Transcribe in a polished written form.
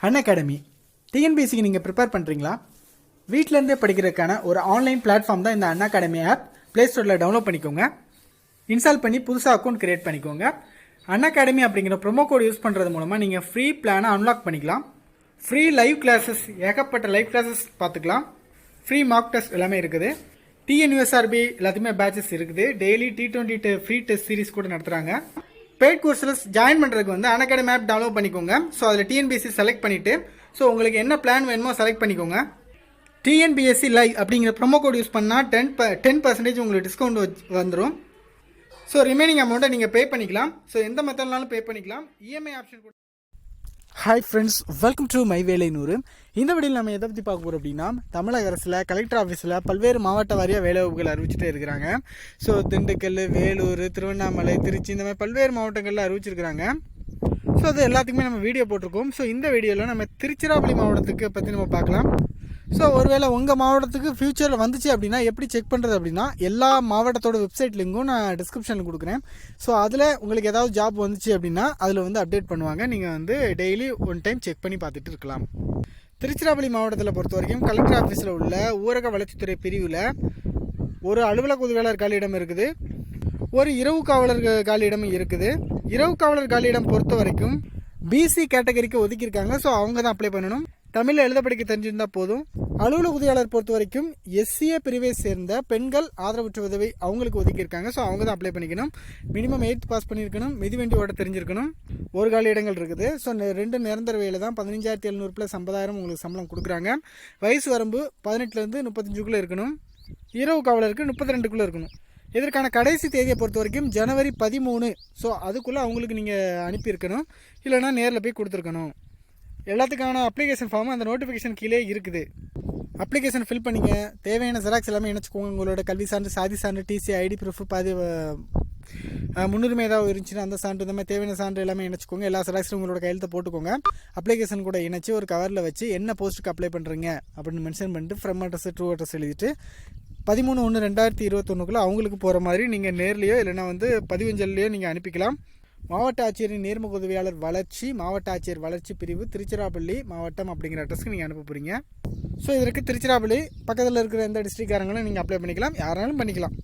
அன்அகாடமி டிஎன்பிஎஸ்சிக்கு நீங்கள் ப்ரிப்பேர் பண்ணுறீங்களா? வீட்டிலேருந்தே படிக்கிறதுக்கான ஒரு ஆன்லைன் பிளாட்ஃபார்ம் தான் இந்த அன்அகாடமி ஆப். ப்ளே ஸ்டோரில் டவுன்லோட் பண்ணிக்கோங்க, இன்ஸ்டால் பண்ணி புதுசாக அக்கௌண்ட் கிரியேட் பண்ணிக்கோங்க. அன்அகாடமி அப்படிங்கிற ப்ரோமோ கோட் யூஸ் பண்ணுறது மூலமாக நீங்கள் ஃப்ரீ பிளானை அன்லாக் பண்ணிக்கலாம். ஃப்ரீ லைவ் கிளாஸஸ், ஏகப்பட்ட லைவ் கிளாஸஸ் பார்த்துக்கலாம். ஃப்ரீ மார்க் டெஸ்ட் எல்லாமே இருக்குது. டிஎன்யூஎஸ்ஆர்பி எல்லாத்தையுமே பேட்சஸ் இருக்குது. Daily T20 free test series கூட நடத்துகிறாங்க. பெய்ட் கோர்ஸில் ஜாயின் பண்ணுறதுக்கு வந்து அன்அகாடமி ஆப் டவுன்லோட் பண்ணிக்கோங்க. ஸோ அதில் டிஎன்பிஎஸ்சி செலக்ட் பண்ணிவிட்டு ஸோ உங்களுக்கு என்ன பிளான் வேணுமோ செலக்ட் பண்ணிக்கோங்க. டிஎன்பிஎஸ்சி லைவ் அப்படிங்கிற ப்ரோமோ கோட் யூஸ் பண்ணால் 10% உங்களுக்கு டிஸ்கவுண்ட் வந்துடும். ஸோ ரிமைனிங் அமௌண்ட்டை நீங்கள் பே பண்ணிக்கலாம். ஸோ எந்த மெத்தட்னாலும் பே பண்ணிக்கலாம். இஎம்ஐ ஆப்ஷன் கூட. Hi friends, welcome to my வேலை 100. இந்த வீடியோவில் நம்ம எதை பற்றி பார்க்க போகிறோம் அப்படின்னா, தமிழக அரசில் கலெக்டர் ஆஃபீஸில் பல்வேறு மாவட்ட வாரியாக வேலை வாய்ப்புகள் அறிவிச்சுட்டே இருக்கிறாங்க. ஸோ திண்டுக்கல், வேலூர், திருவண்ணாமலை, திருச்சி இந்த மாதிரி பல்வேறு மாவட்டங்களில் அறிவிச்சிருக்கிறாங்க. ஸோ அது எல்லாத்துக்குமே நம்ம வீடியோ போட்டிருக்கோம். ஸோ இந்த வீடியோவில் நம்ம திருச்சிராப்பள்ளி மாவட்டத்துக்கு பற்றி நம்ம பார்க்கலாம். ஸோ ஒருவேளை உங்கள் மாவட்டத்துக்கு ஃப்யூச்சரில் வந்துச்சு அப்படின்னா எப்படி செக் பண்ணுறது அப்படின்னா, எல்லா மாவட்டத்தோட வெப்சைட் லிங்கும் நான் டிஸ்கிரிப்ஷனில் கொடுக்குறேன். ஸோ அதில் உங்களுக்கு ஏதாவது ஜாப் வந்துச்சு அப்படின்னா அதில் வந்து அப்டேட் பண்ணுவாங்க. நீங்கள் வந்து டெய்லி ஒன் டைம் செக் பண்ணி பார்த்துட்டு இருக்கலாம். திருச்சிராப்பள்ளி மாவட்டத்தில் பொறுத்த வரைக்கும் கலெக்டர் ஆஃபீஸில் உள்ள ஊரக வளர்ச்சித்துறை பிரிவில் ஒரு அலுவலக உதவியாளர் காலியிடம் இருக்குது. ஒரு இரவு காவலர் காலியிடம் இருக்குது. இரவு காவலர் காலியிடம் பொறுத்த வரைக்கும் பிசி கேட்டகரிக்கு ஒதுக்கியிருக்காங்க. ஸோ அவங்க தான் அப்ளை பண்ணணும். தமிழில் எழுத படிக்க தெரிஞ்சிருந்தால் போதும். அலுவலக உதவியாளர் பொறுத்த வரைக்கும் எஸ்சிஏ பிரிவை சேர்ந்த பெண்கள் ஆதரவற்ற உதவி அவங்களுக்கு ஒதுக்கியிருக்காங்க. ஸோ அவங்க தான் அப்ளை பண்ணிக்கணும். மினிமம் 8th பாஸ் பண்ணியிருக்கணும். மிதிவண்டி ஓட்ட தெரிஞ்சிருக்கணும். ஒரு காலி இடங்கள் இருக்குது. ஸோ 2 நிரந்தர வேலை தான். 15,700 + 50,000 உங்களுக்கு சம்பளம் கொடுக்குறாங்க. வயசு வரம்பு 18 - 35 இருக்கணும். இரவு காவலருக்கு 32 இருக்கணும். இதற்கான கடைசி தேதியை பொறுத்த வரைக்கும் ஜனவரி 13. ஸோ அதுக்குள்ளே அவங்களுக்கு நீங்கள் அனுப்பியிருக்கணும். இல்லைனா நேரில் போய் கொடுத்துருக்கணும். எல்லாத்துக்கான அப்ளிகேஷன் ஃபார்ம் அந்த நோட்டிஃபிகேஷன் கீழே இருக்குது. அப்ளிகேஷன் ஃபில் பண்ணிங்க. தேவையான ஜெராக்ஸ் எல்லாமே இணைச்சிக்கோங்க. உங்களோட கல்வி சான்று, சாதி சான்று, டிசி, ஐடி ப்ரூஃப், முன்னுரிமை ஏதாவது இருந்துச்சுன்னா அந்த சான்று, இந்த மாதிரி தேவையான சான்று எல்லாமே இணைச்சிக்கோங்க. எல்லா ஜெராக்ஸும் உங்களோட கையெழுத்தை போட்டுக்கோங்க. அப்ளிகேஷன் கூட இணைச்சி ஒரு கவரில் வச்சு என்ன போஸ்ட்டுக்கு அப்ளை பண்ணுறீங்க அப்படின்னு மென்ஷன் பண்ணிட்டு ஃப்ரம் அட்ரஸ், ட்ரூ அட்ரஸ் எழுதிட்டு 13/1/2021 அவங்களுக்கு போகிற மாதிரி நீங்கள் நேர்லையோ இல்லைனா வந்து பதிவஞ்சல்லையோ நீங்கள் அனுப்பிக்கலாம். மாவட்ட ஆட்சியரின் நேர்முக உதவியாளர் வளர்ச்சி, மாவட்ட ஆட்சியர் வளர்ச்சி பிரிவு, திருச்சிராப்பள்ளி மாவட்டம் அப்படிங்கிற அட்ரஸ்க்கு நீங்கள் அனுப்ப போகிறீங்க. ஸோ இதற்கு திருச்சிராப்பள்ளி பக்கத்தில் இருக்கிற எந்த டிஸ்ட்ரிக்ட்காரங்களும் நீங்கள் அப்ளை பண்ணிக்கலாம். யாராலும் பண்ணிக்கலாம்.